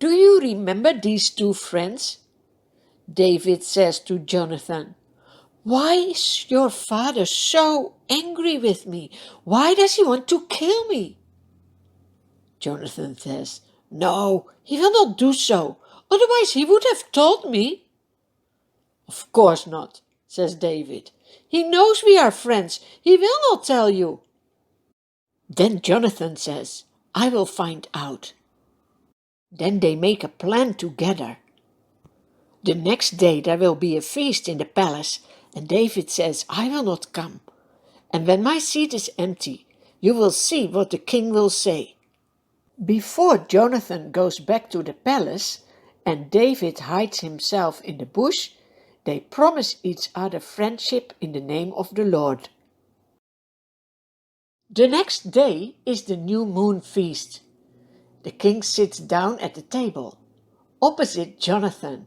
"Do you remember these two friends?" David says to Jonathan, "Why is your father so angry with me? Why does he want to kill me?" Jonathan says, "No, he will not do so. Otherwise he would have told me." "Of course not," says David. "He knows we are friends. He will not tell you." Then Jonathan says, "I will find out." Then they make a plan together. The next day there will be a feast in the palace, and David says, "I will not come. And when my seat is empty, you will see what the king will say." Before Jonathan goes back to the palace and David hides himself in the bush, they promise each other friendship in the name of the Lord. The next day is the new moon feast. The king sits down at the table, opposite Jonathan.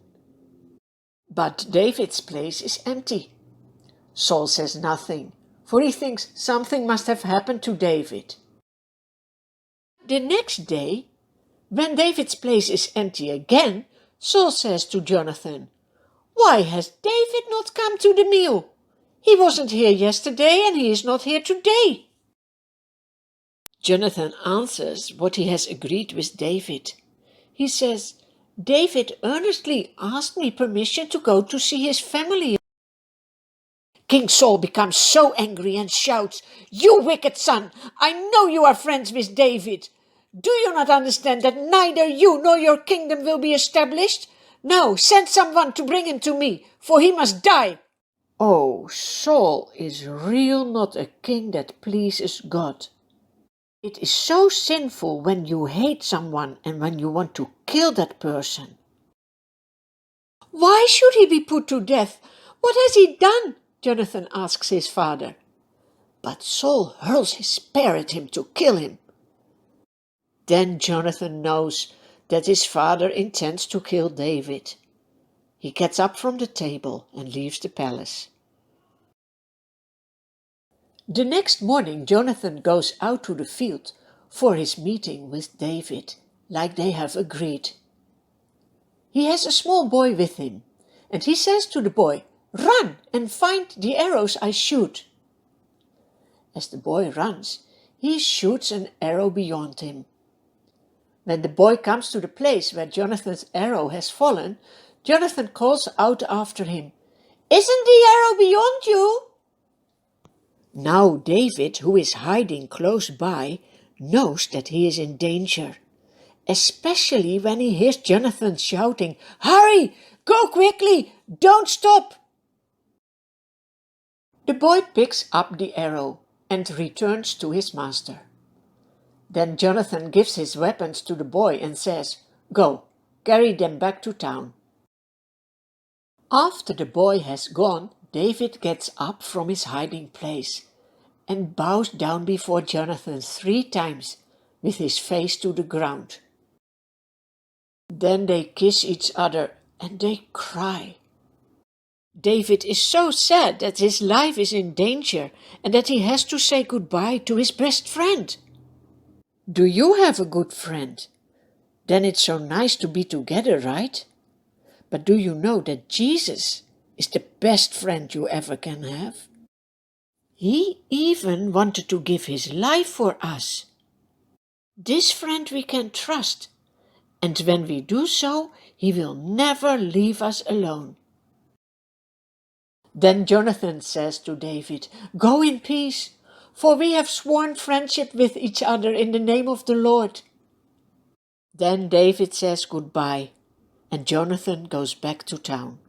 But David's place is empty. Saul says nothing, for he thinks something must have happened to David. The next day, when David's place is empty again, Saul says to Jonathan, "Why has David not come to the meal? He wasn't here yesterday and he is not here today." Jonathan answers what he has agreed with David. He says, "David earnestly asked me permission to go to see his family." King Saul becomes so angry and shouts, "You wicked son! I know you are friends with David. Do you not understand that neither you nor your kingdom will be established? Now send someone to bring him to me, for he must die." Oh, Saul is real not a king that pleases God. It is so sinful when you hate someone and when you want to kill that person. "Why should he be put to death? What has he done?" Jonathan asks his father. But Saul hurls his spear at him to kill him. Then Jonathan knows that his father intends to kill David. He gets up from the table and leaves the palace. The next morning Jonathan goes out to the field for his meeting with David, like they have agreed. He has a small boy with him, and he says to the boy, "Run and find the arrows I shoot." As the boy runs, he shoots an arrow beyond him. When the boy comes to the place where Jonathan's arrow has fallen, Jonathan calls out after him, "Isn't the arrow beyond you?" Now David, who is hiding close by, knows that he is in danger, especially when he hears Jonathan shouting, "Hurry! Go quickly! Don't stop!" The boy picks up the arrow and returns to his master. Then Jonathan gives his weapons to the boy and says, "Go, carry them back to town." After the boy has gone, David gets up from his hiding place and bows down before Jonathan 3 times with his face to the ground. Then they kiss each other and they cry. David is so sad that his life is in danger and that he has to say goodbye to his best friend. Do you have a good friend? Then it's so nice to be together, right? But do you know that Jesus is the best friend you ever can have? He even wanted to give his life for us. This friend we can trust, and when we do so, he will never leave us alone. Then Jonathan says to David, "Go in peace, for we have sworn friendship with each other in the name of the Lord." Then David says goodbye, and Jonathan goes back to town.